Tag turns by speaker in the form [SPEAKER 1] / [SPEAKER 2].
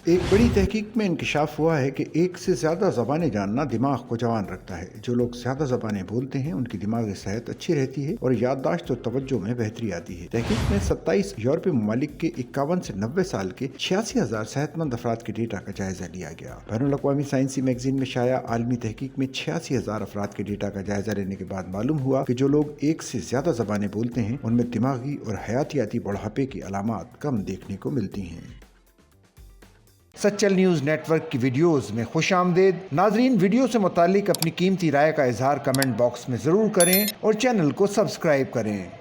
[SPEAKER 1] एक बड़ी तहकीक में इंकशाफ हुआ है कि एक से ज़्यादा ज़बानें जानना दिमाग को जवान रखता है। जो लोग ज़्यादा ज़बानें बोलते हैं उनकी दिमागी सेहत अच्छी रहती है और याददाश्त और तवज्जो में बेहतरी आती है। तहकीक में 27 यूरोपीय ममालिक के 51 से 90 साल के 86,000 सेहतमंद अफराद के डेटा का जायजा लिया गया। बैनुल-अक़वामी साइंसी मैगजीन में शाया आलमी तहकीक में 86,000 अफराद के डेटा का जायजा लेने के बाद मालूम हुआ कि जो लोग एक से ज़्यादा ज़बानें बोलते हैं उनमें दिमागी और हयातियाती बुढ़ापे की अलामात कम देखने को मिलती हैं। सचल न्यूज़ नेटवर्क की वीडियोस में खुशामदीद। नाजरीन, वीडियो से मुतालिक अपनी कीमती राय का इजहार कमेंट बॉक्स में ज़रूर करें और चैनल को सब्सक्राइब करें।